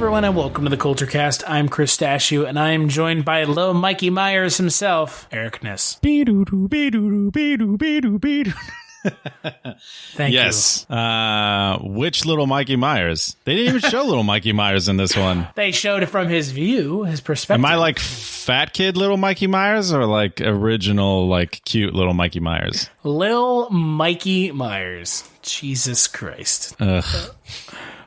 everyone, and welcome to the Culture Cast. I'm Chris Stashew, and I am joined by little Mikey Myers himself, Eric Ness. Thank you. Yes. Which little Mikey Myers? They didn't even show little Mikey Myers in this one. They showed it from his view, his perspective. Am I like fat kid little Mikey Myers or like original, like cute little Mikey Myers? Lil Mikey Myers. Jesus Christ. Ugh.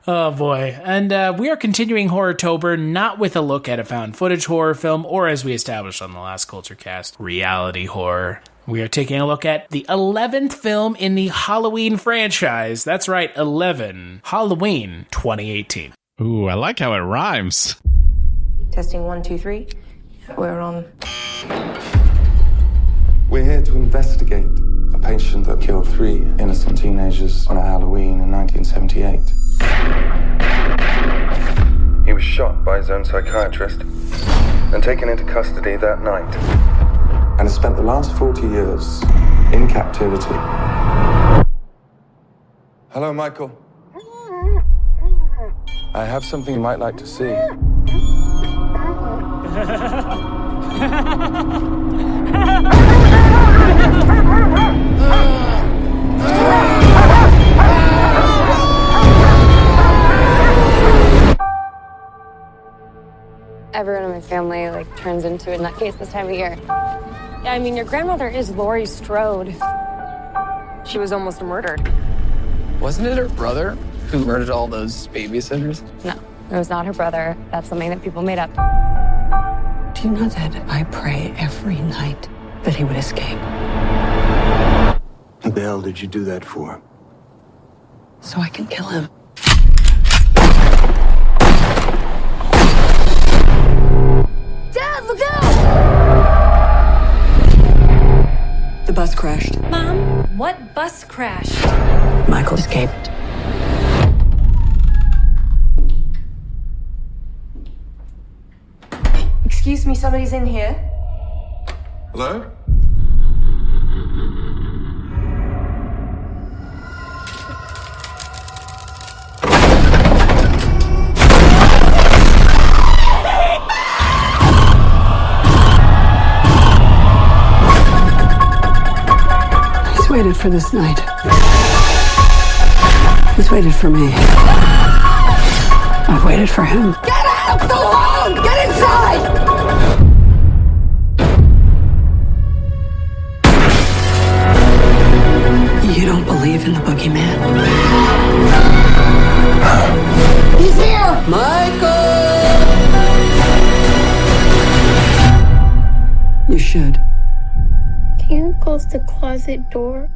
Oh, boy. And we are continuing Horrortober, not with a look at a found footage horror film, or as we established on the last Culture Cast, reality horror. We are taking a look at the 11th film in the Halloween franchise. That's right, 11. Halloween 2018. Ooh, I like how it rhymes. Testing 1, 2, 3. We're on. We're here to investigate a patient that killed 3 innocent teenagers on a Halloween in 1978. He was shot by his own psychiatrist and taken into custody that night, and has spent the last 40 years in captivity. Hello, Michael. I have something you might like to see. Everyone in my family turns into a nutcase this time of year. Yeah, I mean, your grandmother is Laurie Strode. She was almost murdered. Wasn't it her brother who murdered all those babysitters? No, it was not her brother. That's something that people made up. Do you know that I pray every night that he would escape? What the hell did you do that for? So I can kill him. Dad, look out! The bus crashed. Mom, what bus crashed? Michael escaped. Excuse me, somebody's in here. Hello? He's waited for this night. He's waited for me. I've waited for him. Get out! Go home! Get inside! You don't believe in the boogeyman? He's here! Michael! You should. Can you close the closet door?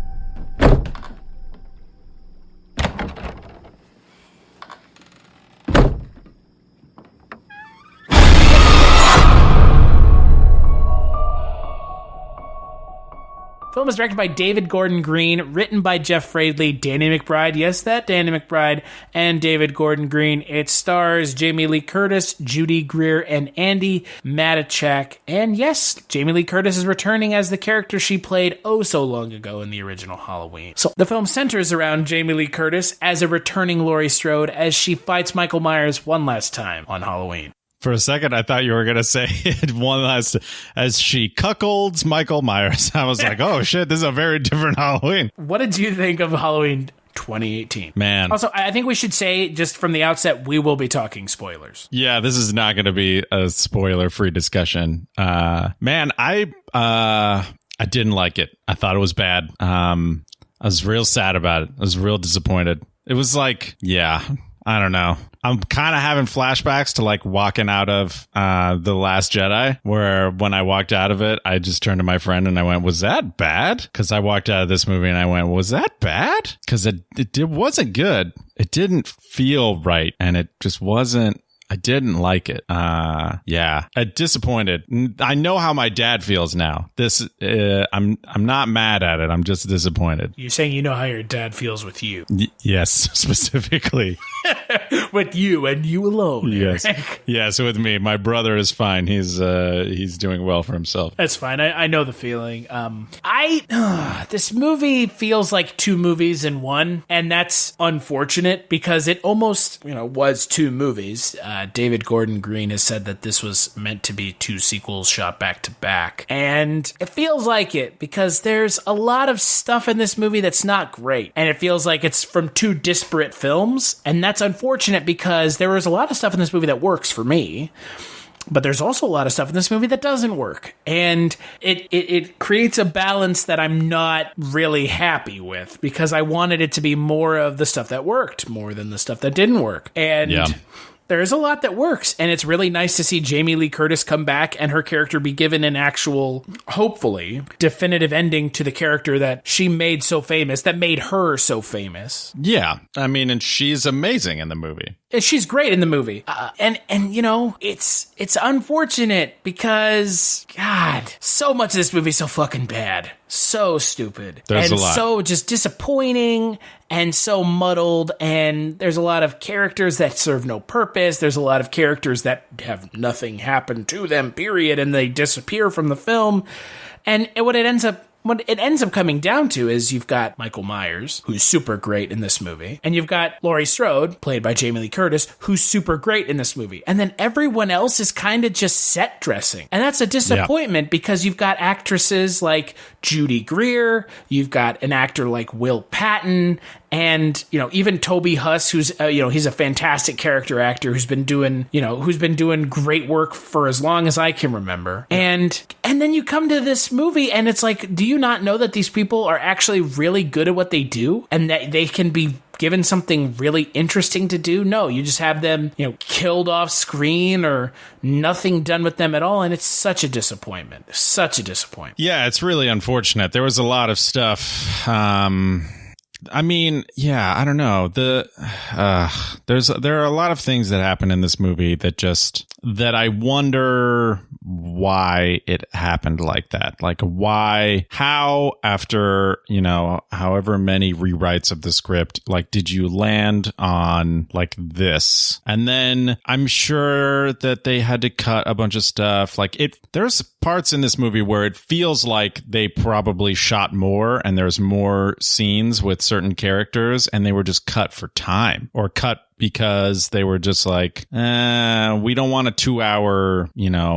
The film is directed by David Gordon Green, written by Jeff Fradley, Danny McBride, yes, that Danny McBride, and David Gordon Green. It stars Jamie Lee Curtis, Judy Greer, and Andy Matichak. And yes, Jamie Lee Curtis is returning as the character she played oh so long ago in the original Halloween. So the film centers around Jamie Lee Curtis as a returning Laurie Strode as she fights Michael Myers one last time on Halloween. For a second, I thought you were going to say it one last, as she cuckolds Michael Myers. I was like, oh shit, this is a very different Halloween. What did you think of Halloween 2018? Man. Also, I think we should say, just from the outset, we will be talking spoilers. Yeah, this is not going to be a spoiler-free discussion. Man, I didn't like it. I thought it was bad. I was real sad about it. I was real disappointed. It was like, yeah, I don't know. I'm kind of having flashbacks to walking out of The Last Jedi, where when I walked out of it, I just turned to my friend and I went, was that bad? Because I walked out of this movie and I went, was that bad? Because it wasn't good. It didn't feel right. And it just wasn't. I didn't like it. Yeah, disappointed. I know how my dad feels now. I'm not mad at it. I'm just disappointed. You're saying you know how your dad feels with you. Yes, specifically. With you and you alone. Yes. Eric. Yes, with me. My brother is fine. He's doing well for himself. That's fine. I know the feeling. This movie feels like two movies in one, and that's unfortunate because it almost, was two movies. David Gordon Green has said that this was meant to be 2 sequels shot back to back. And it feels like it, because there's a lot of stuff in this movie that's not great. And it feels like it's from 2 disparate films. And that's unfortunate, because there was a lot of stuff in this movie that works for me. But there's also a lot of stuff in this movie that doesn't work. And it creates a balance that I'm not really happy with, because I wanted it to be more of the stuff that worked more than the stuff that didn't work. And there's a lot that works. And it's really nice to see Jamie Lee Curtis come back and her character be given an actual, hopefully, definitive ending to the character that she made so famous, that made her so famous. Yeah. I mean, and she's amazing in the movie. She's great in the movie. And you know, it's unfortunate, because, God, so much of this movie is so fucking bad. So stupid. There's and a lot. So just disappointing and so muddled. And there's a lot of characters that serve no purpose. There's a lot of characters that have nothing happen to them, period. And they disappear from the film. And what it ends up coming down to is you've got Michael Myers, who's super great in this movie, and you've got Laurie Strode, played by Jamie Lee Curtis, who's super great in this movie. And then everyone else is kind of just set dressing. And that's a disappointment, because you've got actresses like Judy Greer, you've got an actor like Will Patton, and, you know, even Toby Huss, who's, he's a fantastic character actor who's been doing great work for as long as I can remember. And then you come to this movie and it's like, do you not know that these people are actually really good at what they do, and that they can be given something really interesting to do? No, you just have them, killed off screen, or nothing done with them at all. And it's such a disappointment. Such a disappointment. Yeah, it's really unfortunate. There was a lot of stuff. I mean, yeah, I don't know. There are a lot of things that happen in this movie that I wonder why it happened like that. Like, how after, however many rewrites of the script, like, did you land on like this? And then I'm sure that they had to cut a bunch of stuff. Like, there's parts in this movie where it feels like they probably shot more and there's more scenes with certain characters and they were just cut for time, or cut because they were just like, we don't want a 2-hour,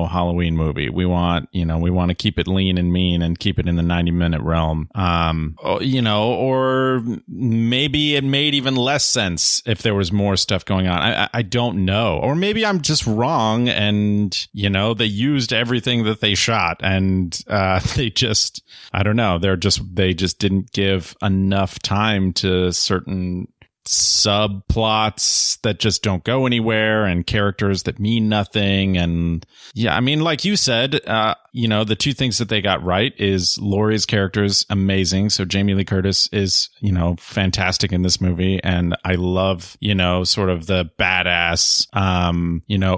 Halloween movie. We want to keep it lean and mean and keep it in the 90-minute realm. Or maybe it made even less sense if there was more stuff going on. I don't know. Or maybe I'm just wrong and, they used everything that they shot and they just, I don't know. They just didn't give enough time to certain subplots that just don't go anywhere and characters that mean nothing. And yeah, I mean, like you said, the 2 things that they got right is Laurie's character is amazing. So Jamie Lee Curtis is, fantastic in this movie. And I love, sort of the badass,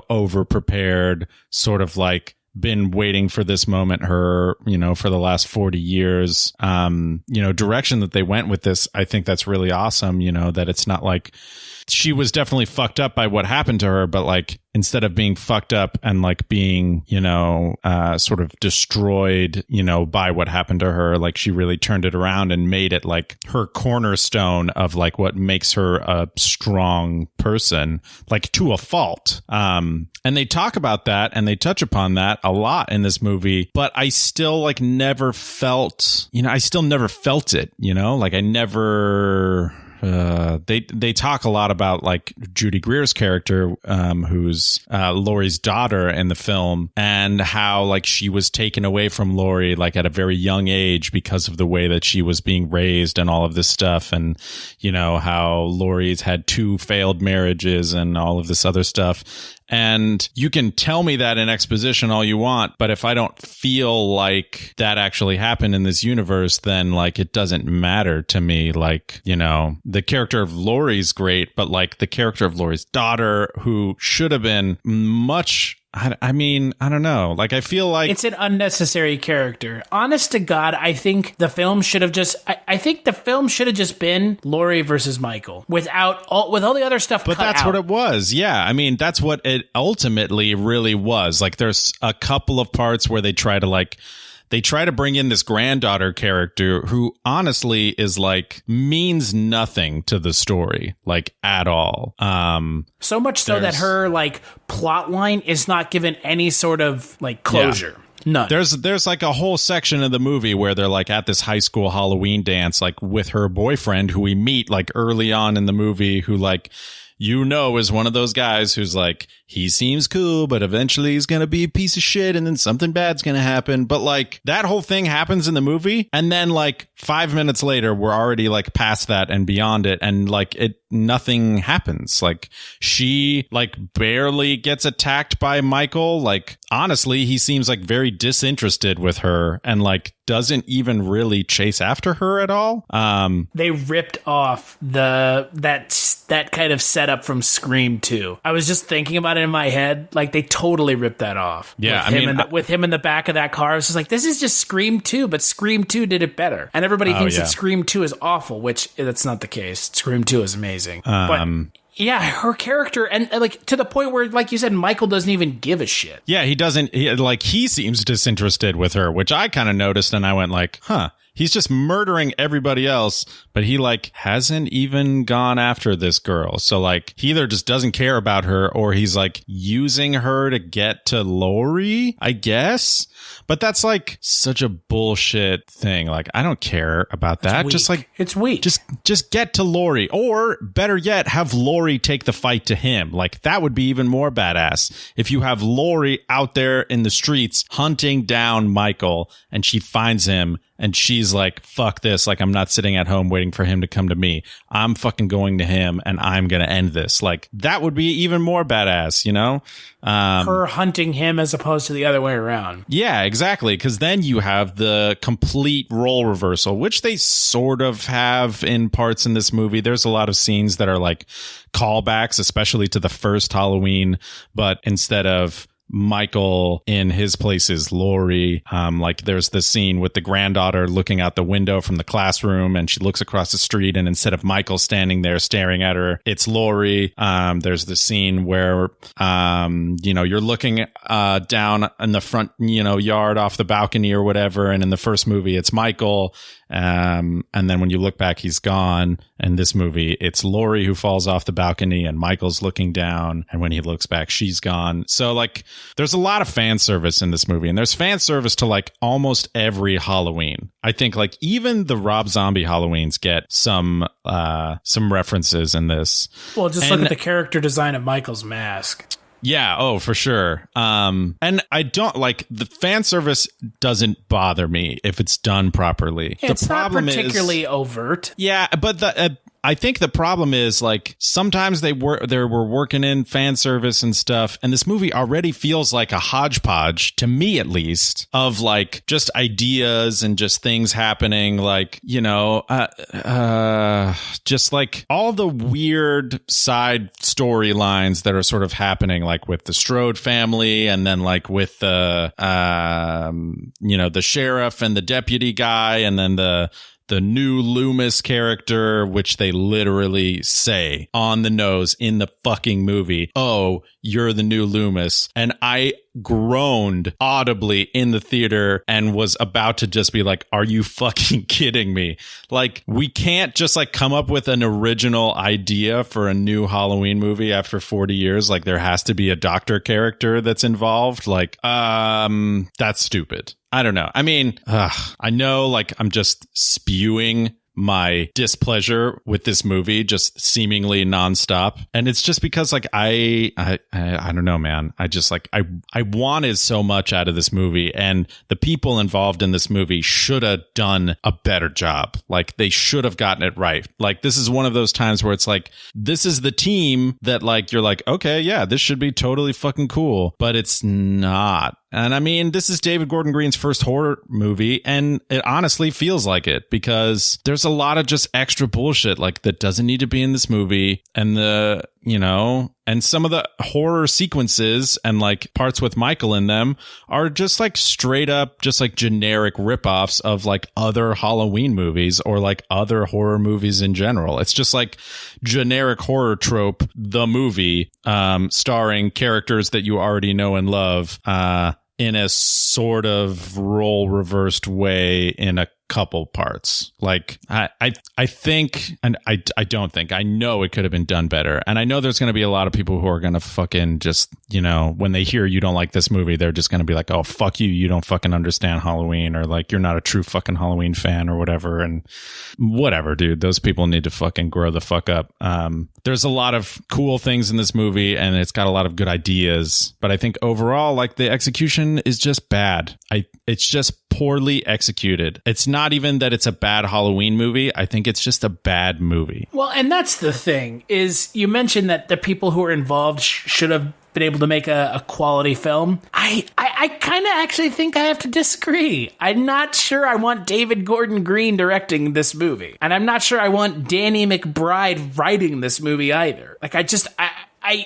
over prepared, sort of like, been waiting for this moment, for the last 40 years, direction that they went with this. I think that's really awesome, that it's not like she was definitely fucked up by what happened to her, but like, instead of being fucked up and like being, sort of destroyed, by what happened to her, like she really turned it around and made it like her cornerstone of like what makes her a strong person, like to a fault. And they talk about that and they touch upon that a lot in this movie, but I still like never felt, it, like I never... they talk a lot about like Judy Greer's character, who's Laurie's daughter in the film, and how like she was taken away from Laurie like at a very young age because of the way that she was being raised and all of this stuff, and how Laurie's had 2 failed marriages and all of this other stuff. And you can tell me that in exposition all you want, but if I don't feel like that actually happened in this universe, then like it doesn't matter to me. Like, the character of Laurie's great, but like the character of Laurie's daughter, who should have been much... I mean, I don't know. Like, I feel like it's an unnecessary character. Honest to God, I think the film should have just. I think the film should have just been Laurie versus Michael with all the other stuff. But cut that's out. what it was. Yeah, I mean, that's what it ultimately really was. Like, there's a couple of parts where they try to like they try to bring in this granddaughter character who honestly is like means nothing to the story, like at all. So much so that her like plot line is not given any sort of like closure. Yeah. None. There's like a whole section of the movie where they're like at this high school Halloween dance, like with her boyfriend who we meet like early on in the movie, who like, is one of those guys who's like, he seems cool, but eventually he's going to be a piece of shit and then something bad's going to happen. But like that whole thing happens in the movie. And then like 5 minutes later, we're already like past that and beyond it. And like nothing happens. Like she like barely gets attacked by Michael. Like honestly, he seems like very disinterested with her and like doesn't even really chase after her at all. They ripped off that kind of setup from Scream 2. I was just thinking about it in my head. Like they totally ripped that off. Yeah, with him in the back of that car, I was just like, this is just Scream 2, but Scream 2 did it better. And everybody thinks that Scream 2 is awful, which that's not the case. Scream 2 is amazing. But yeah, her character, and like to the point where, like you said, Michael doesn't even give a shit. Yeah, he doesn't. He seems disinterested with her, which I kind of noticed, and I went like, huh. He's just murdering everybody else, but he like hasn't even gone after this girl. So like he either just doesn't care about her or he's like using her to get to Laurie, I guess. But that's like such a bullshit thing. Like I don't care about that. Just like it's weak. Just get to Laurie, or better yet, have Laurie take the fight to him. Like that would be even more badass if you have Laurie out there in the streets hunting down Michael and she finds him. And she's like, fuck this. Like, I'm not sitting at home waiting for him to come to me. I'm fucking going to him and I'm going to end this. Like, that would be even more badass, you know? Her hunting him as opposed to the other way around. Yeah, exactly. Because then you have the complete role reversal, which they sort of have in parts in this movie. There's a lot of scenes that are like callbacks, especially to the first Halloween. But instead of Michael in his place is Laurie. Like there's this scene with the granddaughter looking out the window from the classroom and she looks across the street and instead of Michael standing there staring at her, it's Laurie. There's the scene where, you're looking down in the front, yard off the balcony or whatever. And in the first movie, it's Michael. And then when you look back, he's gone. And this movie, it's Laurie who falls off the balcony and Michael's looking down. And when he looks back, she's gone. So like, there's a lot of fan service in this movie, and there's fan service to like almost every Halloween. I think like even the Rob Zombie Halloweens get some references in this. Well, just look at the character design of Michael's mask. Yeah, oh, for sure. And I don't like the fan service doesn't bother me if it's done properly. Yeah, it's not particularly overt. Yeah, but I think the problem is like sometimes they were working in fan service and stuff, and this movie already feels like a hodgepodge, to me at least, of like just ideas and just things happening, like just like all the weird side storylines that are sort of happening, like with the Strode family, and then like with the the sheriff and the deputy guy, and then the new Loomis character, which they literally say on the nose in the fucking movie, oh, you're the new Loomis. And I groaned audibly in the theater and was about to just be like, are you fucking kidding me? Like, we can't just like come up with an original idea for a new Halloween movie after 40 years. Like, there has to be a doctor character that's involved. Like, that's stupid. I don't know. I mean, I know like I'm just spewing my displeasure with this movie just seemingly nonstop. And it's just because like I don't know, man. I just like I wanted so much out of this movie, and the people involved in this movie should have done a better job. Like they should have gotten it right. Like this is one of those times where it's like, this is the team that like you're like, okay, yeah, this should be totally fucking cool, but it's not. And I mean, this is David Gordon Green's first horror movie, and it honestly feels like it because there's a lot of just extra bullshit like that doesn't need to be in this movie. And and some of the horror sequences and like parts with Michael in them are just like straight up, just like generic ripoffs of like other Halloween movies or like other horror movies in general. It's just like generic horror trope, the movie, starring characters that you already know and love, in a sort of role reversed way in a couple parts. Like I think, and I don't think, I know it could have been done better. And I know there's going to be a lot of people who are going to fucking just, you know, when they hear you don't like this movie, they're just going to be like, oh, fuck you. You don't fucking understand Halloween, or like, you're not a true fucking Halloween fan or whatever. And whatever, dude, those people need to fucking grow the fuck up. There's a lot of cool things in this movie and it's got a lot of good ideas, but I think overall, like, the execution is just bad. It's just poorly executed. It's not even that it's a bad Halloween movie. I think it's just a bad movie. Well, and that's the thing, is you mentioned that the people who are involved should have been able to make a quality film. I kind of actually think I have to disagree. I'm not sure I want David Gordon Green directing this movie. And I'm not sure I want Danny McBride writing this movie either. Like,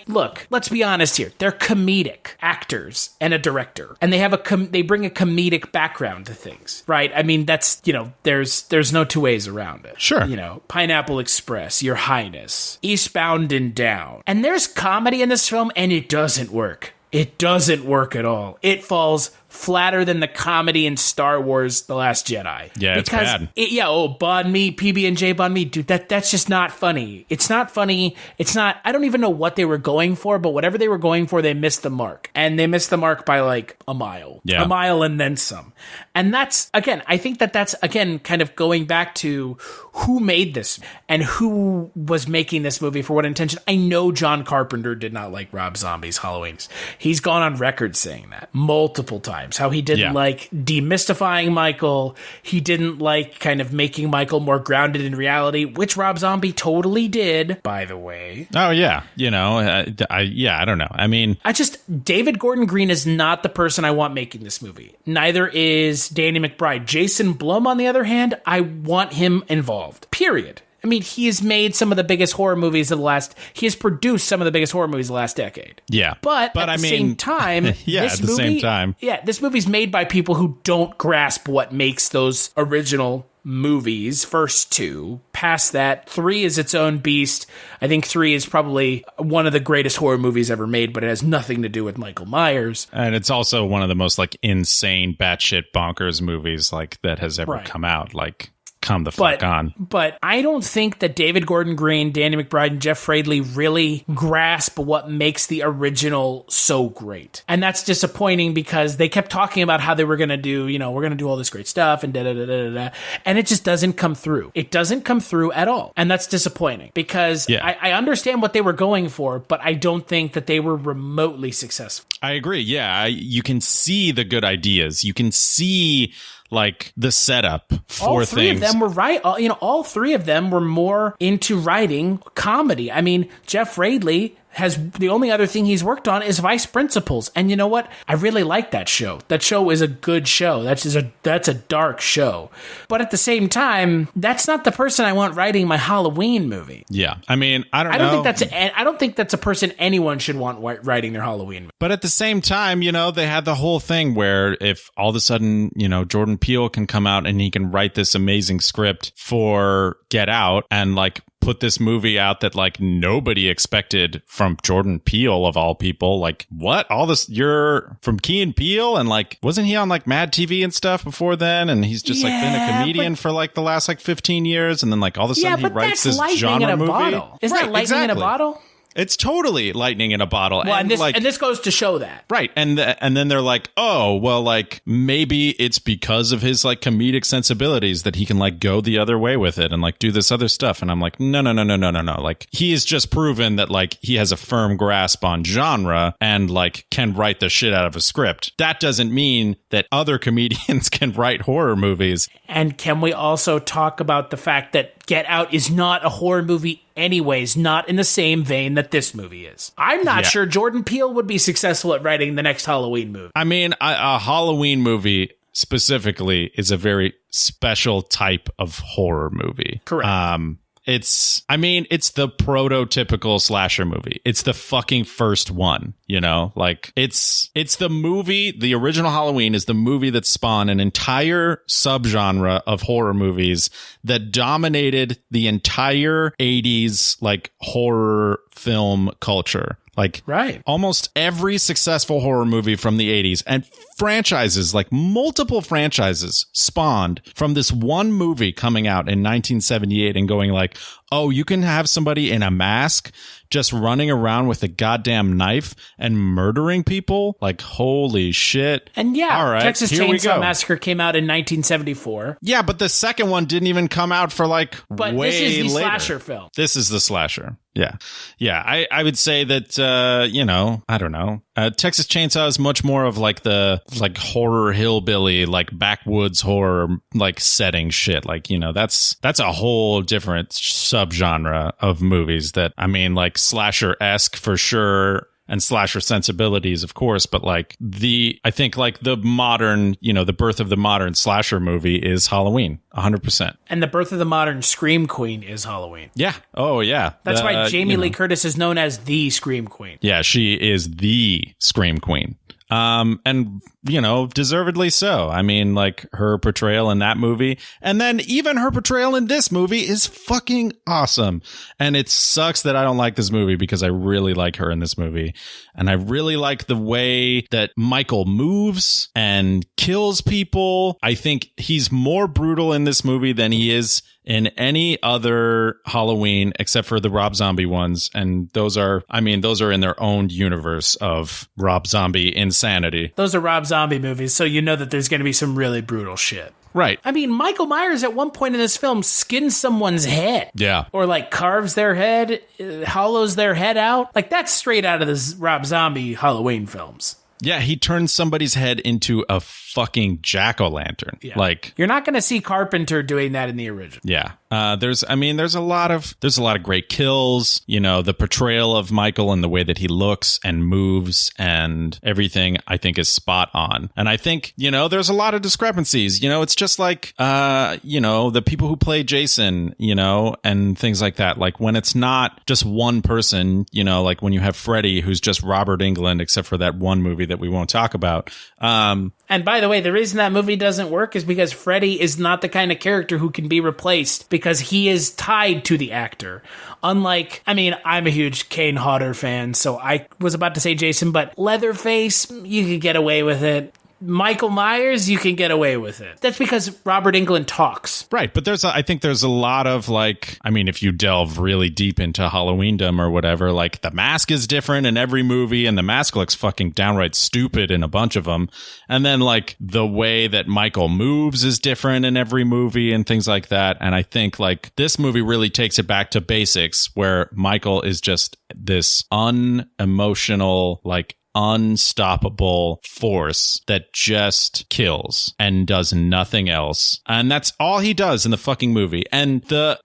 look, let's be honest here. They're comedic actors and a director, and they bring a comedic background to things, right? I mean, that's, you know, there's no two ways around it. Sure. You know, Pineapple Express, Your Highness, Eastbound and Down. And there's comedy in this film, and it doesn't work. It doesn't work at all. It falls flatter than the comedy in Star Wars The Last Jedi. Yeah, it's bad. Banh Mi, PB&J Banh Mi, dude, that's just not funny. It's not funny. It's not, I don't even know what they were going for, but whatever they were going for, they missed the mark. And they missed the mark by like a mile. Yeah. A mile and then some. And that's, again, I think that's, again, kind of going back to who made this and who was making this movie for what intention. I know John Carpenter did not like Rob Zombie's Halloween. He's gone on record saying that multiple times. How he didn't like demystifying Michael. He didn't like kind of making Michael more grounded in reality, which Rob Zombie totally did, by the way. Oh, yeah. You know, I don't know. I mean, David Gordon Green is not the person I want making this movie. Neither is Danny McBride. Jason Blum, on the other hand, I want him involved. Period. I mean, he has made some of the biggest horror movies of the last... He has produced some of the biggest horror movies of the last decade. Yeah. But at the same time... this movie's made by people who don't grasp what makes those original movies, first two. Past that, 3 is its own beast. I think 3 is probably one of the greatest horror movies ever made, but it has nothing to do with Michael Myers. And it's also one of the most, like, insane, batshit bonkers movies, like, that has ever come out. Like... Come the fuck on. But I don't think that David Gordon Green, Danny McBride, and Jeff Fradley really grasp what makes the original so great. And that's disappointing because they kept talking about how they were going to do, you know, we're going to do all this great stuff and da-da-da-da-da. And it just doesn't come through. It doesn't come through at all. And that's disappointing because I understand what they were going for, but I don't think that they were remotely successful. I agree. Yeah. You can see the good ideas. You can see... like the setup for all three things. Of them were right. All 3 of them were more into writing comedy. I mean, Jeff Fradley has the only other thing he's worked on is Vice Principals, and you know what? I really like that show. That show is a good show. That's a dark show, but at the same time, that's not the person I want writing my Halloween movie. Yeah, I mean, I don't think that's a person anyone should want writing their Halloween movie. But at the same time, you know, they had the whole thing where if all of a sudden, you know, Jordan Peele can come out and he can write this amazing script for Get Out and like put this movie out that like nobody expected from Jordan Peele of all people. Like, what? All this, you're from Key and Peele? And like, wasn't he on like Mad TV and stuff before then? And he's just like been a comedian for like the last like 15 years. And then like all of a sudden he writes this genre movie. Isn't that lightning in a bottle? It's totally lightning in a bottle. Well, and this goes to show that. Right. And then they're like, oh, well, like maybe it's because of his like comedic sensibilities that he can like go the other way with it and like do this other stuff. And I'm like, no. Like he has just proven that like he has a firm grasp on genre and like can write the shit out of a script. That doesn't mean that other comedians can write horror movies. And can we also talk about the fact that Get Out is not a horror movie anyways, not in the same vein that this movie is. I'm not sure Jordan Peele would be successful at writing the next Halloween movie. I mean, a Halloween movie specifically is a very special type of horror movie. Correct. It's the prototypical slasher movie. It's the fucking first one, you know? Like, it's the movie, the original Halloween is the movie that spawned an entire subgenre of horror movies that dominated the entire 80s, like, horror film culture. Like, Right. almost every successful horror movie from the 80s and franchises, like multiple franchises, spawned from this one movie coming out in 1978 and going like, oh, you can have somebody in a mask just running around with a goddamn knife and murdering people? Like, holy shit. And yeah, all right, Texas here we Chainsaw go. Massacre came out in 1974. Yeah, but the second one didn't even come out for like But way this is the later. slasher film. This is the slasher. Yeah. Yeah. I would say that, you know, I don't know. Texas Chainsaw is much more of like the like horror hillbilly, like backwoods horror, like setting shit. Like, you know, that's a whole different subgenre of movies that, I mean, like slasher-esque for sure. And slasher sensibilities, of course, but like I think like the modern, you know, the birth of the modern slasher movie is Halloween, 100%. And the birth of the modern Scream Queen is Halloween. Yeah. Oh, yeah. That's why Jamie you know. Lee Curtis is known as the Scream Queen. Yeah, she is the Scream Queen. And, you know, deservedly so. I mean, like her portrayal in that movie and then even her portrayal in this movie is fucking awesome. And it sucks that I don't like this movie because I really like her in this movie. And I really like the way that Michael moves and kills people. I think he's more brutal in this movie than he is in any other Halloween except for the Rob Zombie ones. And those are in their own universe of Rob Zombie insanity. Those are Rob Zombie movies, so you know that there's going to be some really brutal shit. Right. I mean, Michael Myers at one point in this film skins someone's head. Yeah. Or like carves their head, hollows their head out. Like that's straight out of the Rob Zombie Halloween films. Yeah, he turns somebody's head into a fucking jack-o'-lantern. Yeah. Like, you're not going to see Carpenter doing that in the original. yeah. There's a lot of great kills, you know, the portrayal of Michael and the way that he looks and moves and everything I think is spot on. And I think, you know, there's a lot of discrepancies, you know, it's just like, you know, the people who play Jason, you know, and things like that. Like when it's not just one person, you know, like when you have Freddy, who's just Robert Englund, except for that one movie that we won't talk about. And by the way, the reason that movie doesn't work is because Freddy is not the kind of character who can be replaced because he is tied to the actor. Unlike, I mean, I'm a huge Kane Hodder fan, so I was about to say Jason, but Leatherface, you could get away with it. Michael Myers, you can get away with it. That's because Robert Englund talks. Right, but I think there's a lot of like, I mean, if you delve really deep into Halloweendom or whatever, like the mask is different in every movie and the mask looks fucking downright stupid in a bunch of them. And then like the way that Michael moves is different in every movie and things like that. And I think like this movie really takes it back to basics where Michael is just this unemotional, like unstoppable force that just kills and does nothing else. And that's all he does in the fucking movie. And the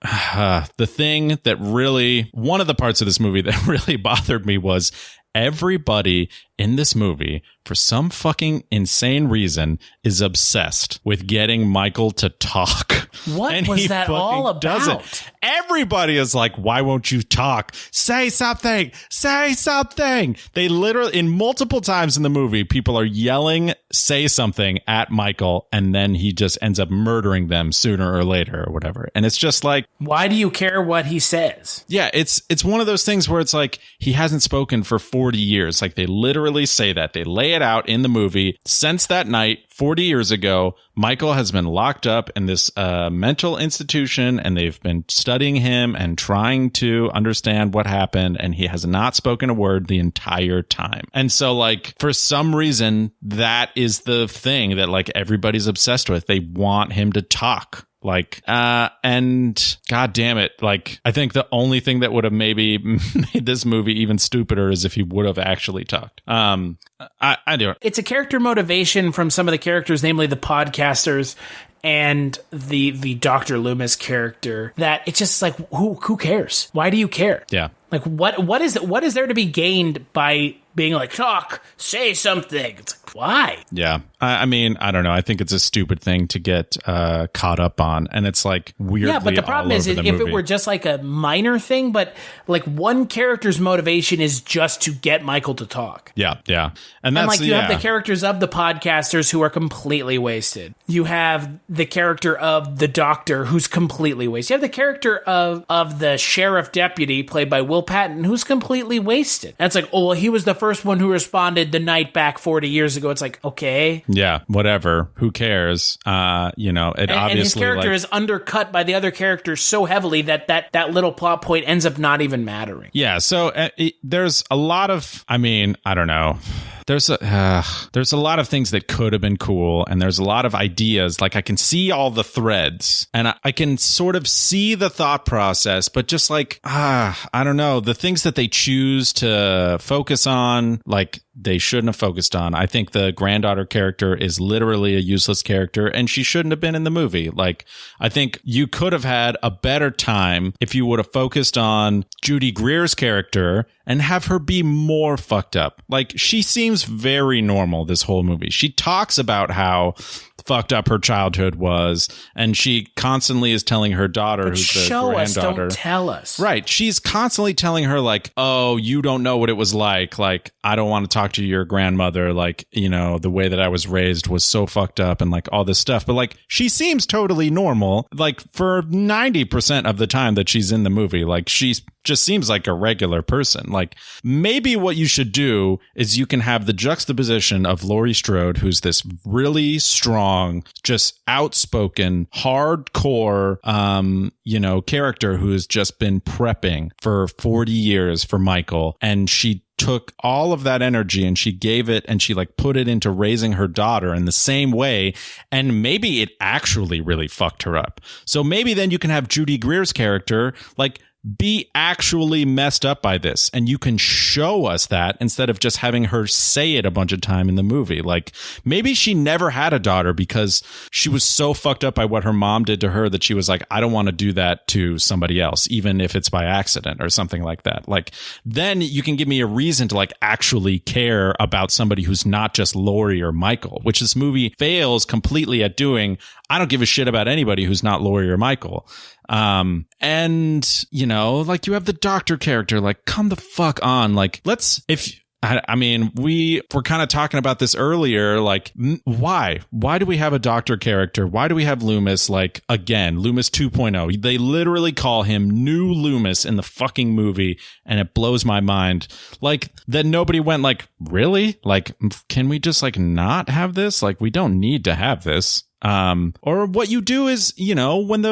thing that really, one of the parts of this movie that really bothered me was everybody in this movie, for some fucking insane reason, is obsessed with getting Michael to talk. What and was he that all about? doesn't. Everybody is like, why won't you talk? Say something. Say something. They literally, in multiple times in the movie, people are yelling, say something at Michael, and then he just ends up murdering them sooner or later or whatever. And it's just like, why do you care what he says? yeah, it's one of those things where it's like, he hasn't spoken for 40 years. Like they literally say that. They lay it out in the movie. Since that night, 40 years ago, Michael has been locked up in this mental institution and they've been studying him and trying to understand what happened. And he has not spoken a word the entire time. And so like, for some reason, that is the thing that like everybody's obsessed with. They want him to talk. Like, and god damn it. Like, I think the only thing that would have maybe made this movie even stupider is if he would have actually talked. I do. It's a character motivation from some of the characters, namely the podcasters and the Dr. Loomis character, that it's just like, who cares? Why do you care? Yeah. Like, what is there to be gained by being like, talk, say something? It's like, why? Yeah. I mean, I don't know. I think it's a stupid thing to get caught up on. And it's like weirdly Yeah, but the problem is if it were just like a minor thing, but like one character's motivation is just to get Michael to talk. Yeah, yeah. And that's like you have the characters of the podcasters who are completely wasted. You have the character of the doctor who's completely wasted. You have the character of the sheriff deputy played by Will Patton who's completely wasted. And it's like, oh, well, he was the first one who responded the night back 40 years ago. It's like, okay. Yeah, whatever. Who cares? You know, it obviously... And his character is undercut by the other characters so heavily that little plot point ends up not even mattering. Yeah, so there's a lot of... I mean, I don't know... There's a lot of things that could have been cool, and there's a lot of ideas. Like, I can see all the threads, and I can sort of see the thought process, but just like, I don't know, the things that they choose to focus on, like, they shouldn't have focused on. I think the granddaughter character is literally a useless character, and she shouldn't have been in the movie. Like, I think you could have had a better time if you would have focused on Judy Greer's character and have her be more fucked up. Like, she seems very normal this whole movie. She talks about how fucked up her childhood was, and she constantly is telling her daughter, who's the show us, granddaughter, don't tell us. Right. She's constantly telling her, like, oh, you don't know what it was like. Like, I don't want to talk to your grandmother. Like, you know, the way that I was raised was so fucked up and like all this stuff. But like, she seems totally normal, like for 90% of the time that she's in the movie. Like, she's just seems like a regular person. Like, maybe what you should do is you can have the juxtaposition of Laurie Strode, who's this really strong, just outspoken, hardcore, you know, character who has just been prepping for 40 years for Michael. And she took all of that energy and she gave it and she like put it into raising her daughter in the same way. And maybe it actually really fucked her up. So maybe then you can have Judy Greer's character like be actually messed up by this, and you can show us that instead of just having her say it a bunch of time in the movie. Like, maybe she never had a daughter because she was so fucked up by what her mom did to her that she was like, I don't want to do that to somebody else, even if it's by accident or something like that. Like, then you can give me a reason to like actually care about somebody who's not just Laurie or Michael, which this movie fails completely at doing. I don't give a shit about anybody who's not Laurie or Michael. And you know, like, you have the doctor character, like, come the fuck on. Like, I mean, we were kind of talking about this earlier. Like, why do we have a doctor character? Why do we have Loomis? Like, again, Loomis 2.0. They literally call him New Loomis in the fucking movie. And it blows my mind. Like, that nobody went like, really? Like, can we just like not have this? Like, we don't need to have this. Or what you do is, you know, when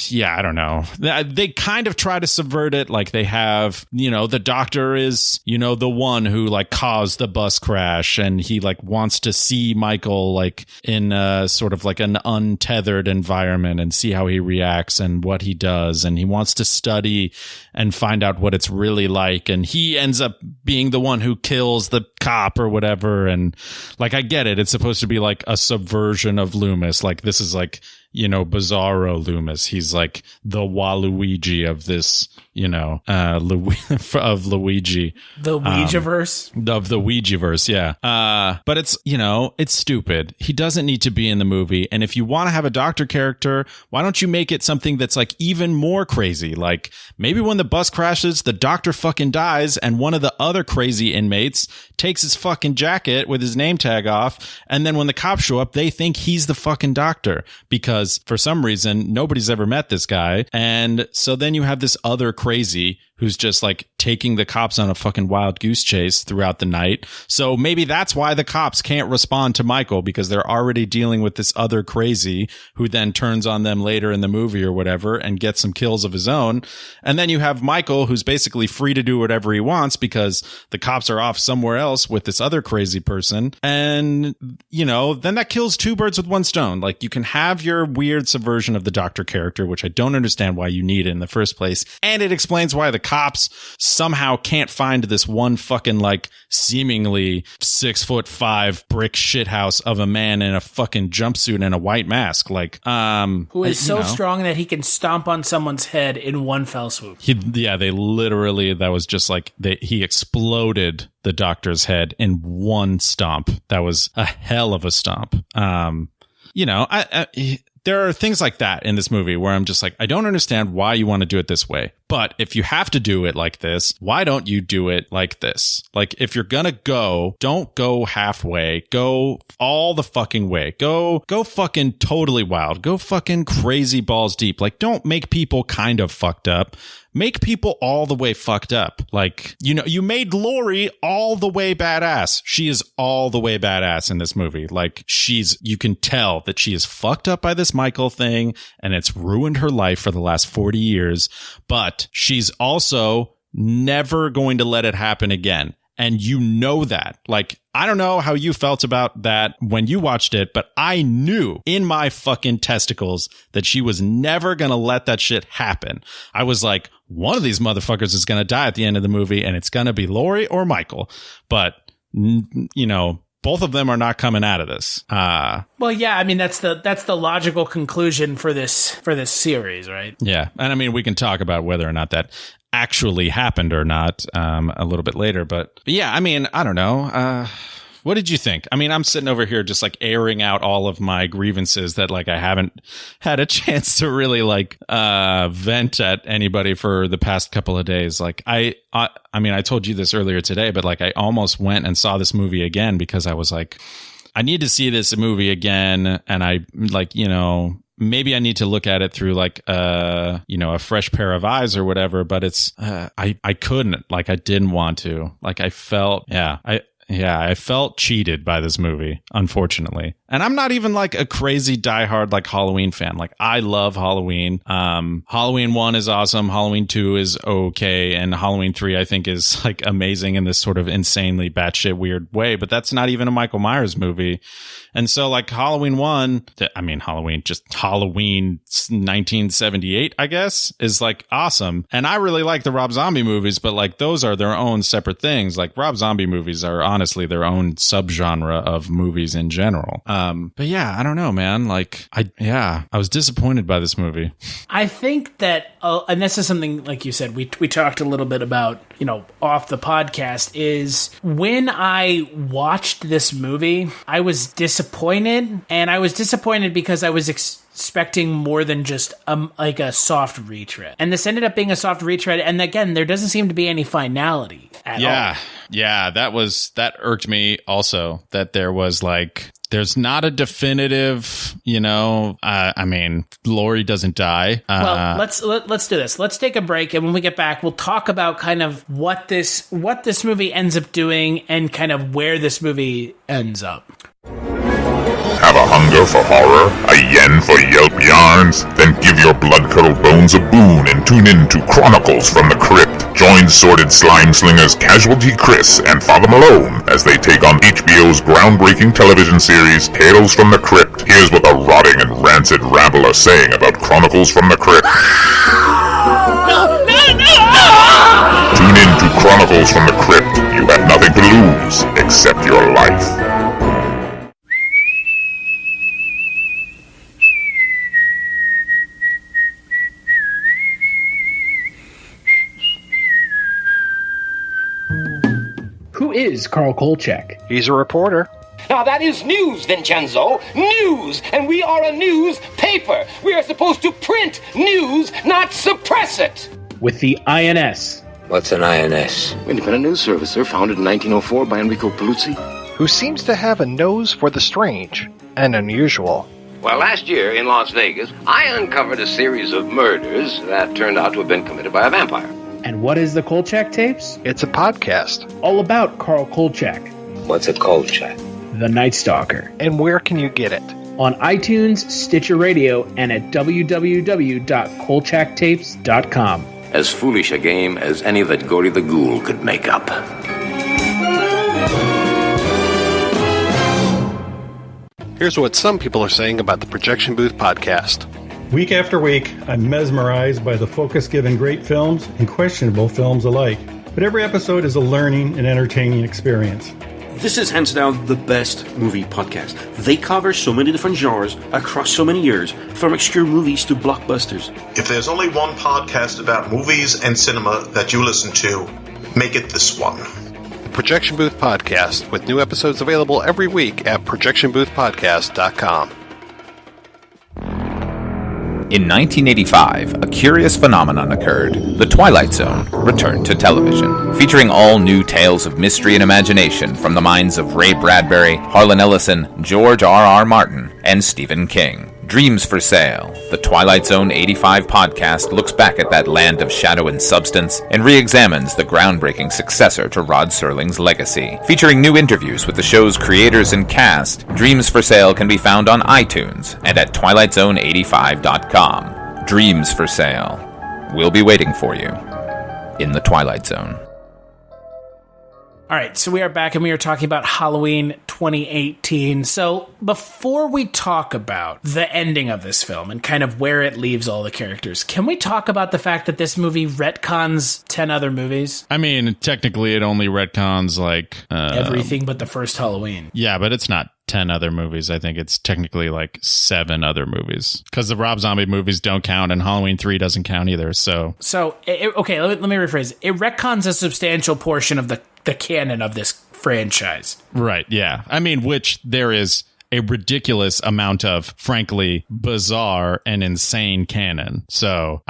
yeah, I don't know. They kind of try to subvert it. Like, they have, you know, the doctor is, you know, the one who like caused the bus crash, and he like wants to see Michael like in sort of like an untethered environment and see how he reacts and what he does. And he wants to study and find out what it's really like. And he ends up being the one who kills the cop or whatever. And like, I get it. It's supposed to be like a subversion of Loomis. Like, this is like, you know, Bizarro Loomis. He's like the Waluigi of this, you know, of Luigi. The Ouijaverse? Of the Ouijaverse, yeah. But it's, you know, it's stupid. He doesn't need to be in the movie. And if you want to have a doctor character, why don't you make it something that's like even more crazy? Like, maybe when the bus crashes, the doctor fucking dies, and one of the other crazy inmates takes his fucking jacket with his name tag off. And then when the cops show up, they think he's the fucking doctor because for some reason, nobody's ever met this guy. And so then you have this other crazy who's just like taking the cops on a fucking wild goose chase throughout the night. So maybe that's why the cops can't respond to Michael, because they're already dealing with this other crazy who then turns on them later in the movie or whatever and gets some kills of his own. And then you have Michael, who's basically free to do whatever he wants because the cops are off somewhere else with this other crazy person. And, you know, then that kills two birds with one stone. Like, you can have your weird subversion of the doctor character, which I don't understand why you need it in the first place. And it explains why the cops somehow can't find this one fucking like seemingly 6'5" brick shithouse of a man in a fucking jumpsuit and a white mask, like who is so strong that he can stomp on someone's head in one fell swoop. They literally, that was just like he exploded the doctor's head in one stomp. That was a hell of a stomp. There are things like that in this movie where I'm just like, I don't understand why you want to do it this way. But if you have to do it like this, why don't you do it like this? Like, if you're gonna go, don't go halfway. Go all the fucking way. Go fucking totally wild. Go fucking crazy balls deep. Like, don't make people kind of fucked up. Make people all the way fucked up. Like, you made Laurie all the way badass. She is all the way badass in this movie. Like, you can tell that she is fucked up by this Michael thing, and it's ruined her life for the last 40 years. But she's also never going to let it happen again. And you know that. Like, I don't know how you felt about that when you watched it, but I knew in my fucking testicles that she was never going to let that shit happen. I was like, one of these motherfuckers is going to die at the end of the movie, and it's going to be Laurie or Michael. But, both of them are not coming out of this. Well, yeah, I mean, that's the logical conclusion for this series, right? Yeah. And I mean, we can talk about whether or not that actually happened or not a little bit later. But yeah, I mean, I don't know. What did you think? I mean, I'm sitting over here just like airing out all of my grievances that like I haven't had a chance to really like vent at anybody for the past couple of days. Like I mean, I told you this earlier today, but like I almost went and saw this movie again because I was like, I need to see this movie again. And I like, maybe I need to look at it through like a fresh pair of eyes or whatever, but it's I couldn't, like I didn't want to. Like I felt I felt cheated by this movie, unfortunately. And I'm not even like a crazy diehard like Halloween fan. Like I love Halloween. Halloween 1 is awesome. Halloween 2 is okay. And Halloween 3 I think is like amazing in this sort of insanely batshit weird way. But that's not even a Michael Myers movie. And so like Halloween 1978, I guess, is like awesome. And I really like the Rob Zombie movies, but like those are their own separate things. Like Rob Zombie movies are honestly their own subgenre of movies in general. But yeah, I don't know, man. Like I was disappointed by this movie. I think that, and this is something like you said, we talked a little bit about, off the podcast, is when I watched this movie, I was disappointed, and I was disappointed because I was expecting more than just like a soft retread. And this ended up being a soft retread, and again, there doesn't seem to be any finality at all. Yeah, that irked me also, that there was like, there's not a definitive, I mean, Laurie doesn't die. Well, let's do this. Let's take a break, and when we get back, we'll talk about kind of what this movie ends up doing and kind of where this movie ends up. Have a hunger for horror? A yen for yelp yarns? Then give your blood-curdled bones a boon and tune in to Chronicles from the Crypt. Join sordid slime slingers Casualty Chris and Father Malone as they take on HBO's groundbreaking television series Tales from the Crypt. Here's what the rotting and rancid rabble are saying about Chronicles from the Crypt. No! Tune in to Chronicles from the Crypt. You have nothing to lose except your life. Who is Carl Kolchak? He's a reporter. Now that is news, Vincenzo. News! And we are a news paper. We are supposed to print news, not suppress it. With the INS. What's an INS? Independent News Service, sir. Founded in 1904 by Enrico Paluzzi. Who seems to have a nose for the strange and unusual. Well, last year in Las Vegas, I uncovered a series of murders that turned out to have been committed by a vampire. And what is the Kolchak Tapes? It's a podcast. All about Carl Kolchak. What's a Kolchak? The Night Stalker. And where can you get it? On iTunes, Stitcher Radio, and at www.kolchaktapes.com. As foolish a game as any that Gory the Ghoul could make up. Here's what some people are saying about the Projection Booth podcast. Week after week, I'm mesmerized by the focus given great films and questionable films alike. But every episode is a learning and entertaining experience. This is hands down the best movie podcast. They cover so many different genres across so many years, from obscure movies to blockbusters. If there's only one podcast about movies and cinema that you listen to, make it this one. The Projection Booth Podcast, with new episodes available every week at projectionboothpodcast.com. In 1985, a curious phenomenon occurred. The Twilight Zone returned to television, featuring all new tales of mystery and imagination from the minds of Ray Bradbury, Harlan Ellison, George R.R. Martin, and Stephen King. Dreams for Sale, the Twilight Zone 85 podcast looks back at that land of shadow and substance and re-examines the groundbreaking successor to Rod Serling's legacy. Featuring new interviews with the show's creators and cast, Dreams for Sale can be found on iTunes and at twilightzone85.com. Dreams for Sale. We'll be waiting for you in the Twilight Zone. All right, so we are back and we are talking about Halloween 2018. So before we talk about the ending of this film and kind of where it leaves all the characters, can we talk about the fact that this movie retcons 10 other movies? I mean, technically it only retcons like... everything but the first Halloween. Yeah, but it's not 10 other movies. I think it's technically like 7 other movies. Because the Rob Zombie movies don't count and Halloween 3 doesn't count either, so... Okay, let me rephrase. It retcons a substantial portion of the canon of this franchise. Right, yeah. I mean, which there is a ridiculous amount of, frankly, bizarre and insane canon. So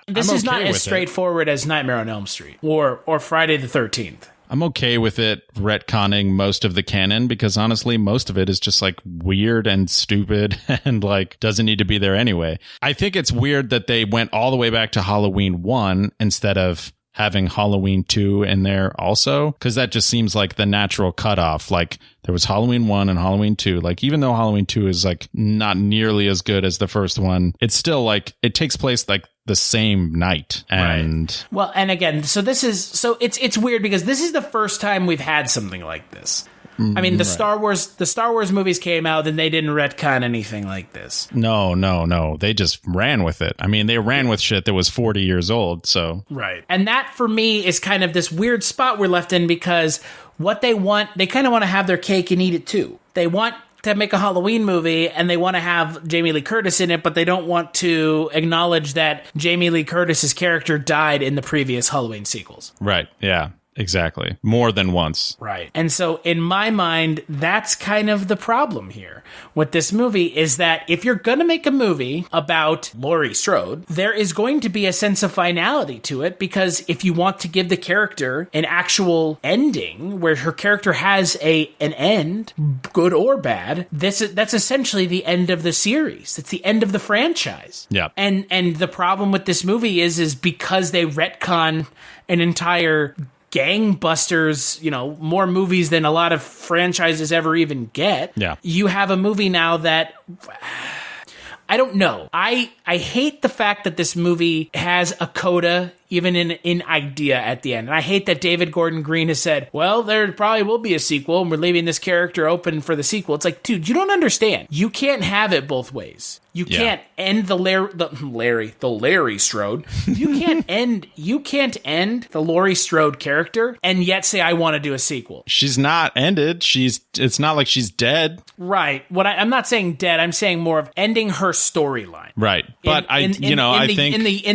this I'm is not okay as with straightforward as Nightmare on Elm Street or Friday the 13th. I'm okay with it retconning most of the canon because honestly, most of it is just like weird and stupid and like doesn't need to be there anyway. I think it's weird that they went all the way back to Halloween 1 instead of having Halloween 2 in there also, because that just seems like the natural cutoff. Like there was Halloween 1 and Halloween 2. Like even though Halloween 2 is like not nearly as good as the first one, it's still like it takes place like the same night. And right. Well, and again, it's weird because this is the first time we've had something like this. I mean, the Star Wars movies came out, and they didn't retcon anything like this. No. They just ran with it. I mean, they ran with shit that was 40 years old, so. Right. And that, for me, is kind of this weird spot we're left in because what they want, they kind of want to have their cake and eat it, too. They want to make a Halloween movie, and they want to have Jamie Lee Curtis in it, but they don't want to acknowledge that Jamie Lee Curtis's character died in the previous Halloween sequels. Right, yeah. Exactly. More than once. Right. And so in my mind, that's kind of the problem here with this movie is that if you're going to make a movie about Laurie Strode, there is going to be a sense of finality to it because if you want to give the character an actual ending where her character has an end, good or bad, that's essentially the end of the series. It's the end of the franchise. Yeah. And the problem with this movie is because they retcon an entire gangbusters, more movies than a lot of franchises ever even get. Yeah. You have a movie now that I don't know. I hate the fact that this movie has a coda even in idea at the end. And I hate that David Gordon Green has said, well, there probably will be a sequel and we're leaving this character open for the sequel. It's like, dude, you don't understand. You can't have it both ways. You can't end the Laurie Strode. You can't end the Laurie Strode character and yet say I want to do a sequel. She's not ended. It's not like she's dead. Right. I'm not saying dead. I'm saying more of ending her storyline. Right. But I think in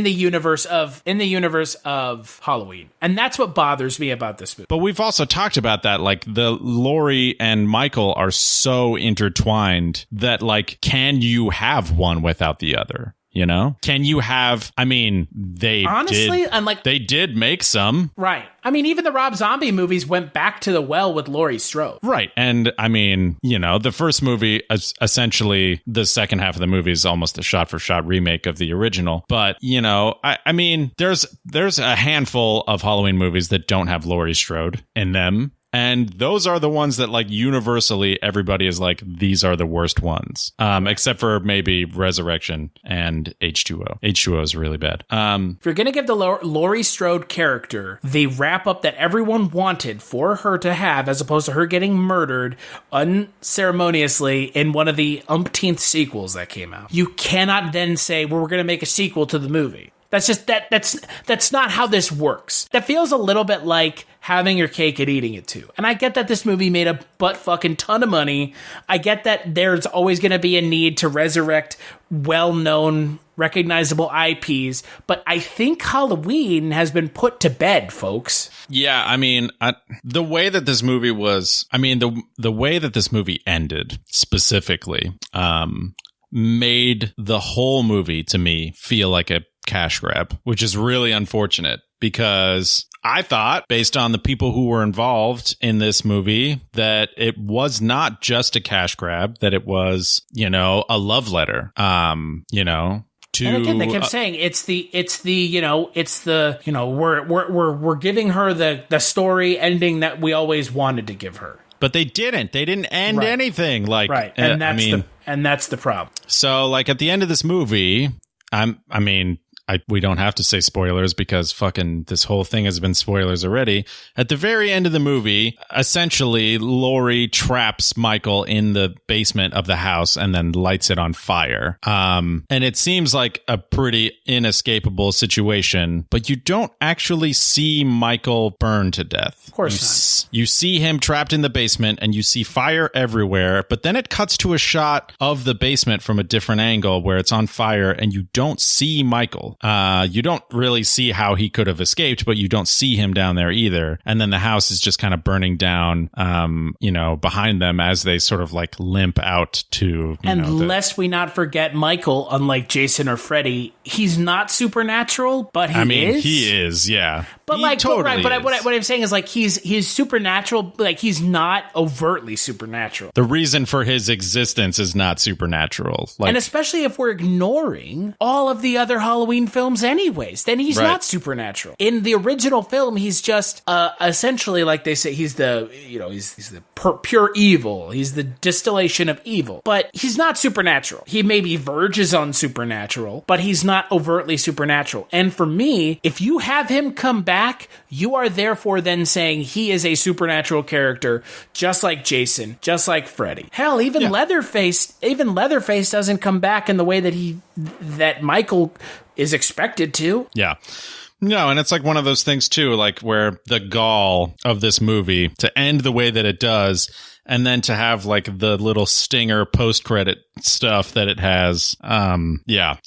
the universe of Halloween. And that's what bothers me about this movie. But we've also talked about that, like the Laurie and Michael are so intertwined that like, can you have one without the other? Can you have, they did make some. Right. Even the Rob Zombie movies went back to the well with Laurie Strode. Right. And the first movie, essentially the second half of the movie is almost a shot-for-shot remake of the original. But, there's a handful of Halloween movies that don't have Laurie Strode in them. And those are the ones that like universally everybody is like, these are the worst ones. Except for maybe Resurrection and H2O. H2O is really bad. If you're going to give the Laurie Strode character the wrap up that everyone wanted for her to have, as opposed to her getting murdered unceremoniously in one of the umpteenth sequels that came out, you cannot then say, well, we're going to make a sequel to the movie. That's just that's not how this works. That feels a little bit like having your cake and eating it too. And I get that this movie made a butt fucking ton of money. I get that there's always going to be a need to resurrect well-known, recognizable IPs, but I think Halloween has been put to bed, folks. Yeah, I mean, the way that this movie was, I mean, the way that this movie ended specifically, made the whole movie to me feel like a cash grab, which is really unfortunate because I thought, based on the people who were involved in this movie, that it was not just a cash grab, that it was, you know, a love letter, you know, to, and again, they kept saying we're giving her the story ending that we always wanted to give her. But they didn't. They didn't end anything. Like, right. And that's the problem. So, like, at the end of this movie, we don't have to say spoilers because fucking this whole thing has been spoilers already. At the very end of the movie, essentially, Laurie traps Michael in the basement of the house and then lights it on fire. And it seems like a pretty inescapable situation, but you don't actually see Michael burn to death. Of course not. You see him trapped in the basement and you see fire everywhere, but then it cuts to a shot of the basement from a different angle where it's on fire and you don't see Michael. You don't really see how he could have escaped, but you don't see him down there either. And then the house is just kind of burning down, behind them as they sort of like limp out to. Lest we not forget, Michael, unlike Jason or Freddy, he's not supernatural, but he is, yeah. But what I'm saying is like he's supernatural, like he's not overtly supernatural. The reason for his existence is not supernatural, and especially if we're ignoring all of the other Halloween films, anyways, then he's not supernatural. In the original film, he's just essentially, like they say, he's the pure evil. He's the distillation of evil, but he's not supernatural. He maybe verges on supernatural, but he's not overtly supernatural. And for me, if you have him come back, you are therefore then saying he is a supernatural character, just like Jason, just like Freddy. Hell, even Leatherface doesn't come back in the way that Michael is expected to. Yeah. No, and it's like one of those things too, like where the gall of this movie to end the way that it does, and then to have like the little stinger post-credit stuff that it has. I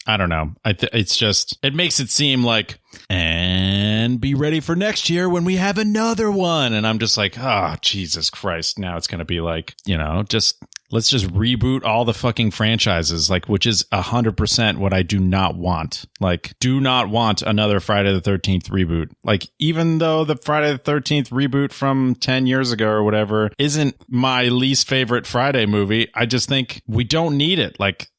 don't know. It's just, it makes it seem like, and be ready for next year when we have another one. And I'm just like, oh, Jesus Christ. Now it's going to be like, let's just reboot all the fucking franchises, like, which is 100% what I do not want. Like, do not want another Friday the 13th reboot. Like, even though the Friday the 13th reboot from 10 years ago or whatever isn't my least favorite Friday movie, I just think we don't need it. Like,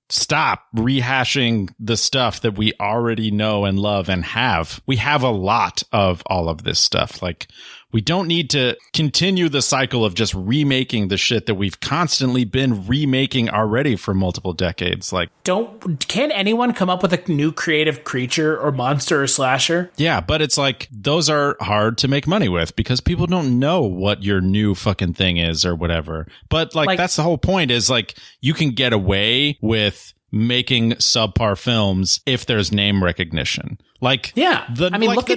stop rehashing the stuff that we already know and love and have. We have a lot of all of this stuff. Like, we don't need to continue the cycle of just remaking the shit that we've constantly been remaking already for multiple decades. Like, can anyone come up with a new creative creature or monster or slasher? Yeah, but it's like, those are hard to make money with because people don't know what your new fucking thing is or whatever. But like that's the whole point, is like, you can get away with making subpar films if there's name recognition. Like, look at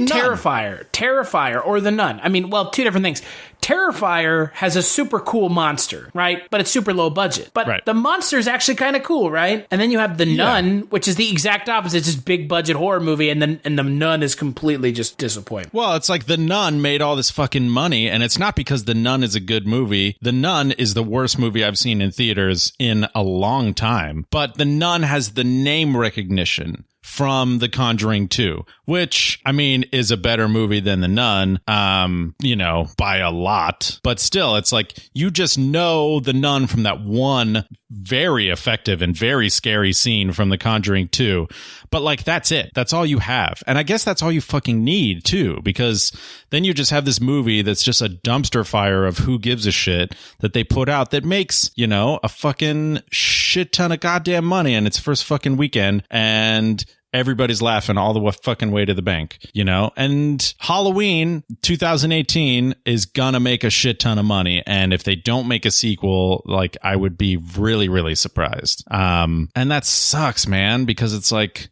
Terrifier or The Nun. I mean, well, two different things. Terrifier has a super cool monster, right? But it's super low budget. But the monster is actually kind of cool, right? And then you have The Nun, which is the exact opposite. It's just big budget horror movie, and The Nun is completely just disappointing. Well, it's like The Nun made all this fucking money, and it's not because The Nun is a good movie. The Nun is the worst movie I've seen in theaters in a long time. But The Nun has the name recognition from The Conjuring 2, which, I mean, is a better movie than The Nun, by a lot. But still, it's like you just know The Nun from that one very effective and very scary scene from The Conjuring 2. But like, that's it. That's all you have. And I guess that's all you fucking need too, because then you just have this movie that's just a dumpster fire of who gives a shit that they put out that makes, a fucking shit ton of goddamn money in its first fucking weekend. And everybody's laughing all the fucking way to the bank, and Halloween 2018 is gonna make a shit ton of money. And if they don't make a sequel, like, I would be really, really surprised. And that sucks, man, because it's like,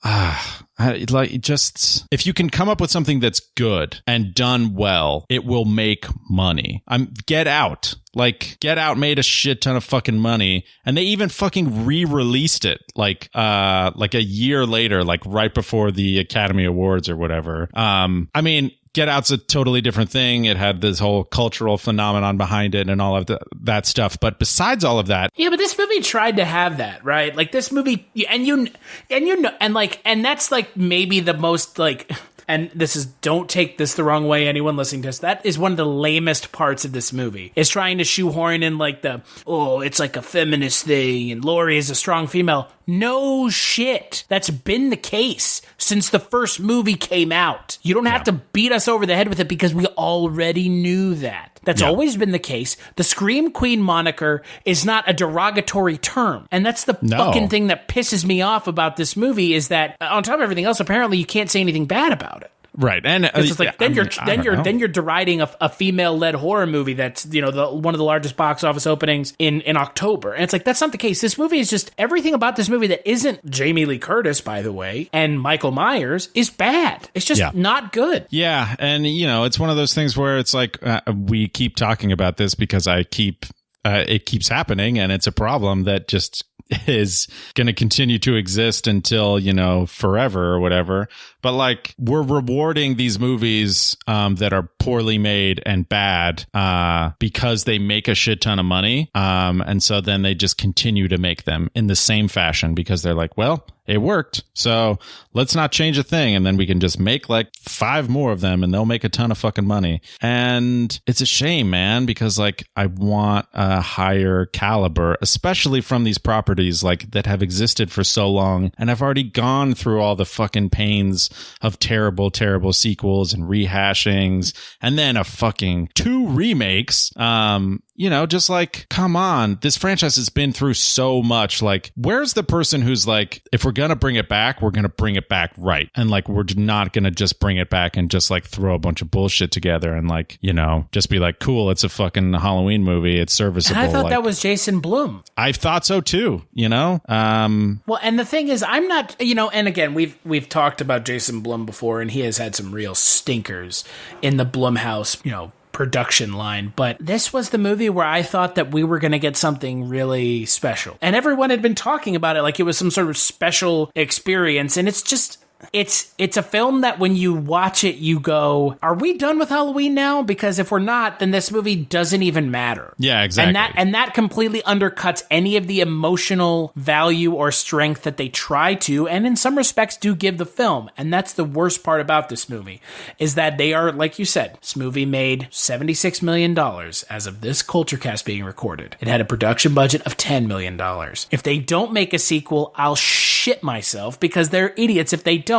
if you can come up with something that's good and done well, it will make money. Get Out. Like, Get Out made a shit ton of fucking money, and they even fucking re-released it like a year later, like right before the Academy Awards or whatever. Get Out's a totally different thing. It had this whole cultural phenomenon behind it and all of that stuff. But besides all of that, yeah, but this movie tried to have that, right? Like, this movie, and that's like maybe the most like. And don't take this the wrong way, anyone listening to this. That is one of the lamest parts of this movie, is trying to shoehorn in like it's like a feminist thing and Laurie is a strong female. No shit. That's been the case since the first movie came out. You don't have to beat us over the head with it, because we already knew that. That's always been the case. The Scream Queen moniker is not a derogatory term. And that's the fucking thing that pisses me off about this movie, is that on top of everything else, apparently you can't say anything bad about it. Right. And it's like, then you're deriding a female-led horror movie that's, one of the largest box office openings in October. And it's like, that's not the case. This movie is just, everything about this movie that isn't Jamie Lee Curtis, by the way, and Michael Myers is bad. It's just not good. Yeah. And, it's one of those things where it's like, we keep talking about this because it keeps happening, and it's a problem that just is going to continue to exist until, forever or whatever. But like, we're rewarding these movies that are poorly made and bad because they make a shit ton of money. And so then they just continue to make them in the same fashion, because they're like, well, it worked, so let's not change a thing. And then we can just make like 5 more of them and they'll make a ton of fucking money. And it's a shame, man, because like, I want a higher caliber, especially from these properties like that have existed for so long. And I've already gone through all the fucking pains of terrible, terrible sequels and rehashings, and then a fucking 2 remakes. Just like, come on, this franchise has been through so much. Like, where's the person who's like, if we're going to bring it back, we're going to bring it back right. And like, we're not going to just bring it back and just like throw a bunch of bullshit together and like, just be like, cool, it's a fucking Halloween movie. It's serviceable. And I thought that was Jason Blum. I thought so too, Well, and the thing is, I'm not, and again, we've talked about Jason Blum before, and he has had some real stinkers in the Blumhouse, production line, but this was the movie where I thought that we were going to get something really special, and everyone had been talking about it like it was some sort of special experience, and it's just, it's a film that when you watch it, you go, are we done with Halloween now? Because if we're not, then this movie doesn't even matter. Yeah, exactly. And that completely undercuts any of the emotional value or strength that they try to, and in some respects do give the film. And that's the worst part about this movie, is that they are, like you said, this movie made $76 million as of this CultureCast being recorded. It had a production budget of $10 million. If they don't make a sequel, I'll shit myself, because they're idiots if they don't.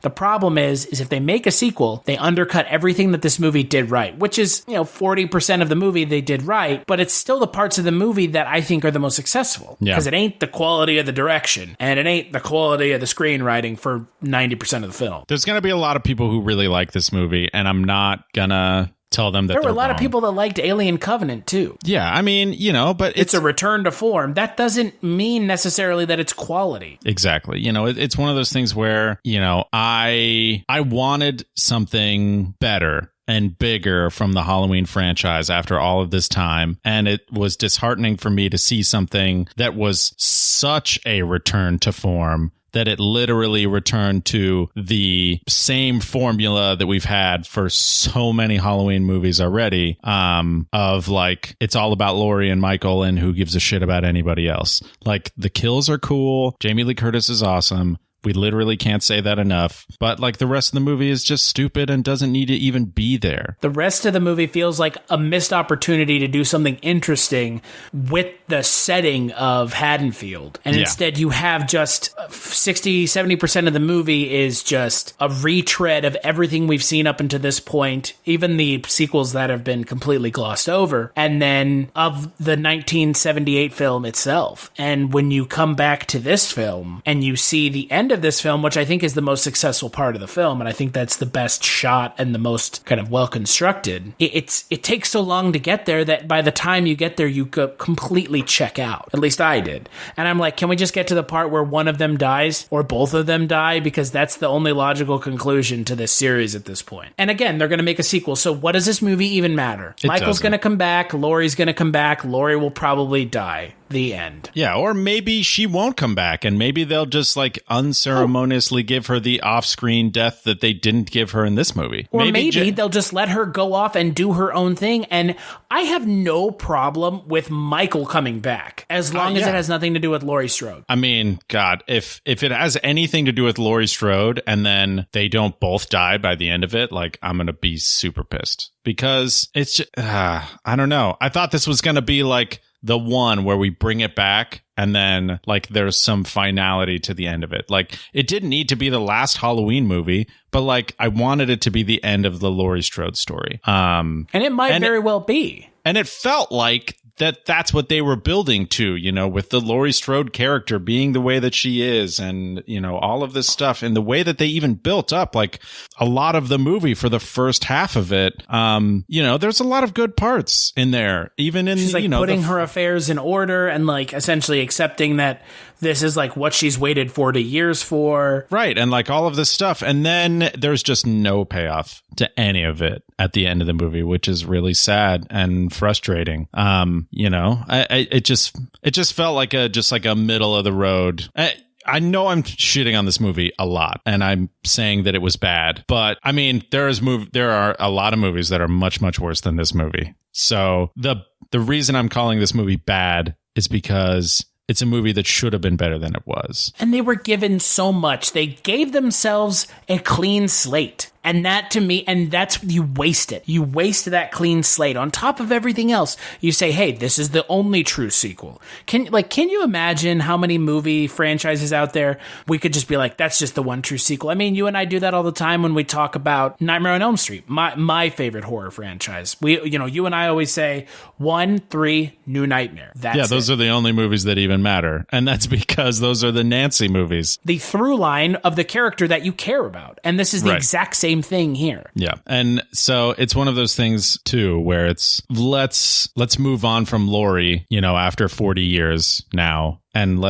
The problem is if they make a sequel, they undercut everything that this movie did right, which is, 40% of the movie they did right, but it's still the parts of the movie that I think are the most successful. Because it ain't the quality of the direction, and it ain't the quality of the screenwriting for 90% of the film. There's going to be a lot of people who really like this movie, and I'm not gonna tell them that there were a lot wrong. Of people that liked Alien Covenant too. Yeah, I mean, but it's a return to form. That doesn't mean necessarily that it's quality. Exactly. It's one of those things where, I wanted something better and bigger from the Halloween franchise after all of this time. And it was disheartening for me to see something that was such a return to form, that it literally returned to the same formula that we've had for so many Halloween movies already, of like, it's all about Laurie and Michael and who gives a shit about anybody else. Like, the kills are cool. Jamie Lee Curtis is awesome. We literally can't say that enough. But like the rest of the movie is just stupid and doesn't need to even be there. The rest of the movie feels like a missed opportunity to do something interesting with the setting of Haddonfield. And instead you have just 60-70% of the movie is just a retread of everything we've seen up until this point, even the sequels that have been completely glossed over, and then of the 1978 film itself. And when you come back to this film and you see the end of this film, which I think is the most successful part of the film, and I think that's the best shot and the most kind of well constructed, it takes so long to get there that by the time you get there, you completely check out. At least I did. And I'm like, can we just get to the part where one of them dies or both of them die? Because that's the only logical conclusion to this series at this point. And again, they're going to make a sequel. So what does this movie even matter? Michael's going to come back. Laurie's going to come back. Laurie will probably die. The end. Yeah, or maybe she won't come back, and maybe they'll just like unceremoniously give her the off-screen death that they didn't give her in this movie. Or maybe they'll just let her go off and do her own thing. And I have no problem with Michael coming back as long as it has nothing to do with Laurie Strode. I mean, God, if it has anything to do with Laurie Strode and then they don't both die by the end of it, like I'm gonna be super pissed because it's just, I don't know. I thought this was gonna be like the one where we bring it back and then like there's some finality to the end of it. Like it didn't need to be the last Halloween movie, but like I wanted it to be the end of the Laurie Strode story. And it might very well be. And it felt like that's what they were building to, you know, with the Laurie Strode character being the way that she is and, you know, all of this stuff and the way that they even built up like a lot of the movie for the first half of it. You know, there's a lot of good parts in there, even in, she's like, you know, putting her affairs in order and like essentially accepting that this is like what she's waited 40 years for. Right. And like all of this stuff. And then there's just no payoff to any of it at the end of the movie, which is really sad and frustrating. You know, it just felt like a middle of the road. I know I'm shitting on this movie a lot and I'm saying that it was bad, but I mean, there are a lot of movies that are much, much worse than this movie. So the reason I'm calling this movie bad is because it's a movie that should have been better than it was. And they were given so much. They gave themselves a clean slate. And that to me, and that's, you waste it. You waste that clean slate. On top of everything else, you say, hey, this is the only true sequel. Can you imagine how many movie franchises out there we could just be like, that's just the one true sequel? I mean, you and I do that all the time when we talk about Nightmare on Elm Street, my favorite horror franchise. You and I always say 1, 3, New Nightmare. Those are the only movies that even matter. And that's because those are the Nancy movies. The through line of the character that you care about. And this is the exact same thing here. Yeah. And so it's one of those things too where it's let's move on from Laurie, you know, after 40 years now, and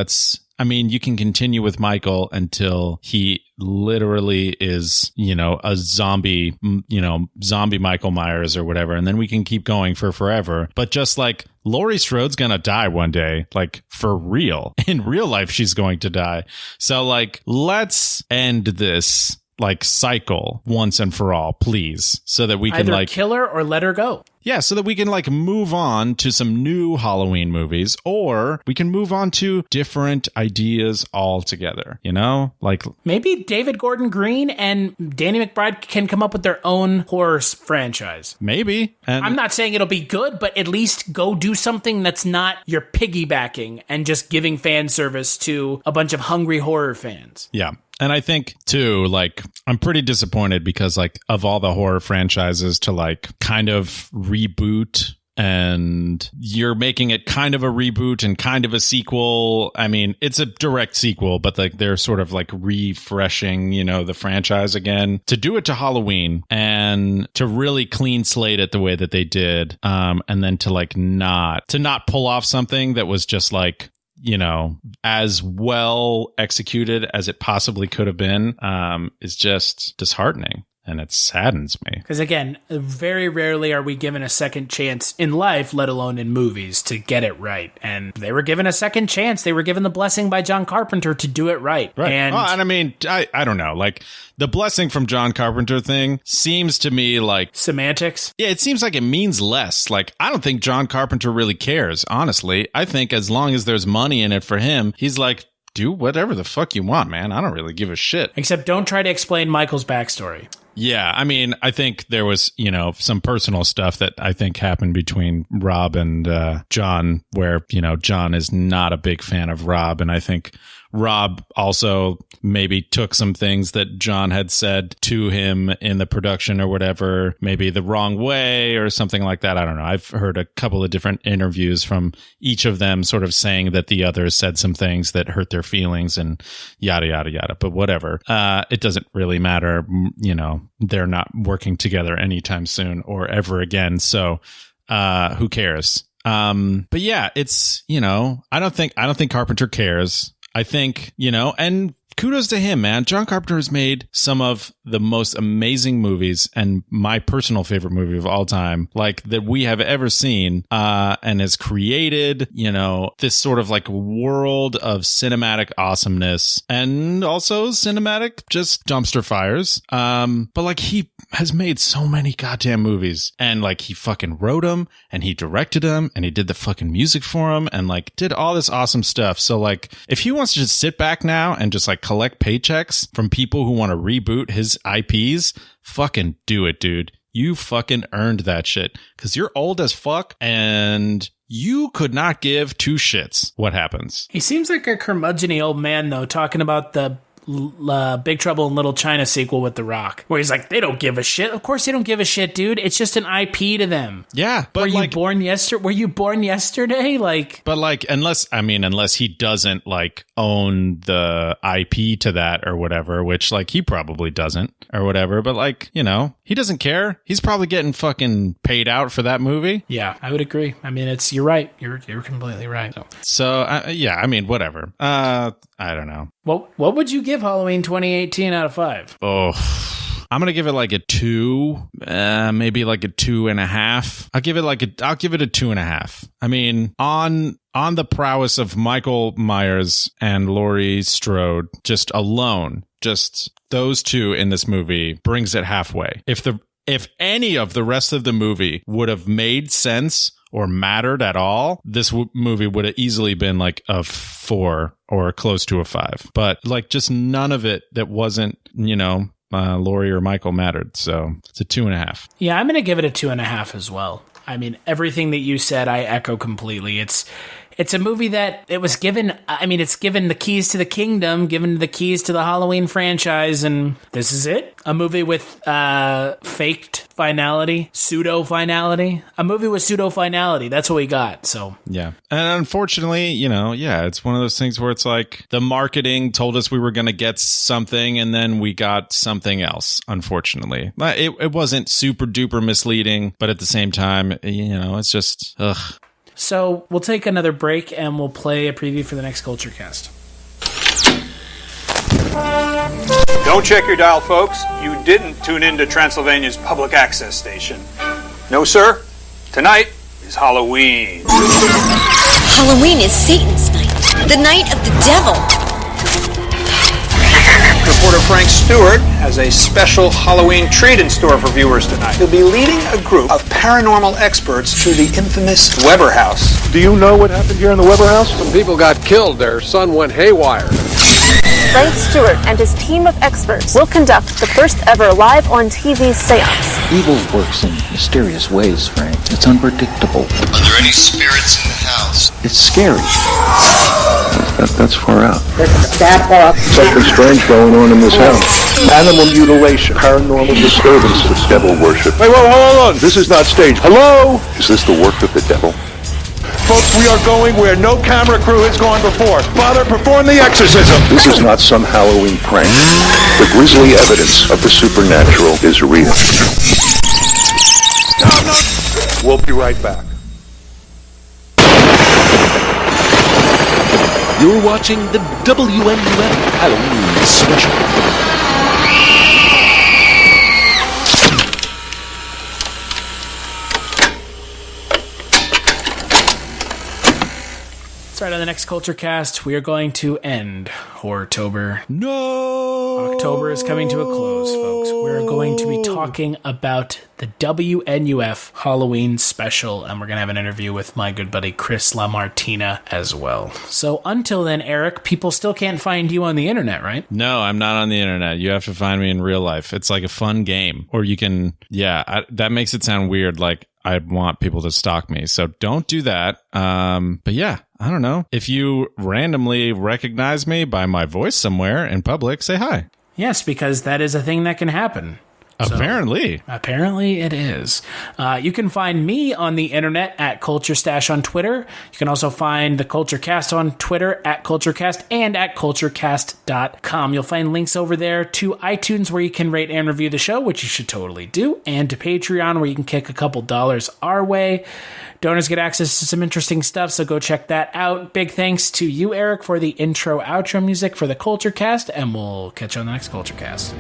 you can continue with Michael until he literally is, you know, a zombie Michael Myers or whatever, and then we can keep going for forever. But just like Laurie Strode's gonna die one day, like for real. In real life, she's going to die. So like, let's end this like cycle once and for all, please, so that we can either kill her or let her go. Yeah, so that we can like move on to some new Halloween movies, or we can move on to different ideas altogether, you know? Like maybe David Gordon Green and Danny McBride can come up with their own horror franchise. Maybe. And I'm not saying it'll be good, but at least go do something that's not you're piggybacking and just giving fan service to a bunch of hungry horror fans. Yeah. And I think, too, like, I'm pretty disappointed because, like, of all the horror franchises to, like, kind of reboot, and you're making it kind of a reboot and kind of a sequel. I mean, it's a direct sequel, but, like, they're sort of, like, refreshing, you know, the franchise again. To do it to Halloween and to really clean slate it the way that they did, and then to, like, not pull off something that was just, like, you know, as well executed as it possibly could have been, is just disheartening. And it saddens me. Because again, very rarely are we given a second chance in life, let alone in movies, to get it right. And they were given a second chance. They were given the blessing by John Carpenter to do it right. Right. And I mean, I don't know. Like, the blessing from John Carpenter thing seems to me like semantics. Yeah, it seems like it means less. Like, I don't think John Carpenter really cares, honestly. I think as long as there's money in it for him, he's like, do whatever the fuck you want, man. I don't really give a shit. Except don't try to explain Michael's backstory. Yeah, I mean, I think there was, some personal stuff that I think happened between Rob and John, where, John is not a big fan of Rob. And I think Rob also maybe took some things that John had said to him in the production or whatever, maybe the wrong way or something like that. I don't know. I've heard a couple of different interviews from each of them sort of saying that the others said some things that hurt their feelings and yada, yada, yada. But whatever. It doesn't really matter. They're not working together anytime soon or ever again. So who cares? But yeah, it's, I don't think Carpenter cares. I think, and kudos to him, man. John Carpenter has made some of the most amazing movies and my personal favorite movie of all time, like that we have ever seen, and has created, this sort of like world of cinematic awesomeness and also cinematic just dumpster fires. But like he has made so many goddamn movies and like he fucking wrote them and he directed them and he did the fucking music for them and like did all this awesome stuff. So like if he wants to just sit back now and just like collect paychecks from people who want to reboot his IPs, fucking do it, dude. You fucking earned that shit because you're old as fuck and you could not give two shits what happens. He seems like a curmudgeon-y old man, though, talking about the Big Trouble in Little China sequel with The Rock, where he's like, they don't give a shit. Of course they don't give a shit, dude. It's just an IP to them. Yeah, but were you born yesterday? Like, but like, unless he doesn't like own the IP to that or whatever, which like he probably doesn't or whatever. But like, he doesn't care. He's probably getting fucking paid out for that movie. Yeah, I would agree. I mean, you're right. You're completely right. So yeah, I mean, whatever. I don't know. What would you give Halloween 2018 out of 5? Oh, I'm gonna give it like a 2, maybe like a 2.5. I'll give it a 2.5. I mean, on the prowess of Michael Myers and Laurie Strode, just alone, just those two in this movie brings it halfway. If any of the rest of the movie would have made sense or mattered at all, this movie would have easily been like a 4 or close to a 5. But like just none of it that wasn't, Laurie or Michael mattered. So it's a 2.5. Yeah, I'm going to give it a 2.5 as well. I mean, everything that you said, I echo completely. It's a movie that it's given the keys to the kingdom, given the keys to the Halloween franchise, and this is it. A movie with faked finality, pseudo-finality. A movie with pseudo-finality. That's what we got, so. Yeah. And unfortunately, it's one of those things where it's like the marketing told us we were going to get something, and then we got something else, unfortunately. It wasn't super-duper misleading, but at the same time, it's just, ugh. So we'll take another break and we'll play a preview for the next Culture Cast. Don't check your dial, folks. You didn't tune into Transylvania's public access station. No, sir. Tonight is Halloween. Halloween is Satan's night, the night of the devil. Reporter Frank Stewart has a special Halloween treat in store for viewers tonight. He'll be leading a group of paranormal experts to the infamous Weber House. Do you know what happened here in the Weber House? Some people got killed. Their son went haywire. Frank Stewart and his team of experts will conduct the first ever live on TV seance. Evil works in mysterious ways, Frank. It's unpredictable. Are there any spirits in the house? It's scary. That's far out. That off. Something strange going on in this house. Animal mutilation, paranormal disturbances, devil worship. Wait, hold on. This is not staged. Hello? Is this the work of the devil? Folks, we are going where no camera crew has gone before. Father, perform the exorcism. This is not some Halloween prank. The grisly evidence of the supernatural is real. No. We'll be right back. You're watching the WMUF Halloween Special. That's right, on the next Culture Cast, we are going to end Horrortober. No! October is coming to a close, folks. We're going to be talking about the WNUF Halloween special, and we're going to have an interview with my good buddy Chris LaMartina as well. So until then, Eric, people still can't find you on the internet, right? No, I'm not on the internet. You have to find me in real life. It's like a fun game. Or you can, that makes it sound weird, like I want people to stalk me. So don't do that. But yeah, I don't know. If you randomly recognize me by my voice somewhere in public, say hi. Yes, because that is a thing that can happen. Apparently. Apparently it is. You can find me on the internet at Culture Stash on Twitter. You can also find the Culture Cast on Twitter at CultureCast and at culturecast.com. You'll find links over there to iTunes where you can rate and review the show, which you should totally do, and to Patreon where you can kick a couple dollars our way. Donors get access to some interesting stuff, so go check that out. Big thanks to you, Eric, for the intro-outro music for the Culture Cast, and we'll catch you on the next Culture Cast.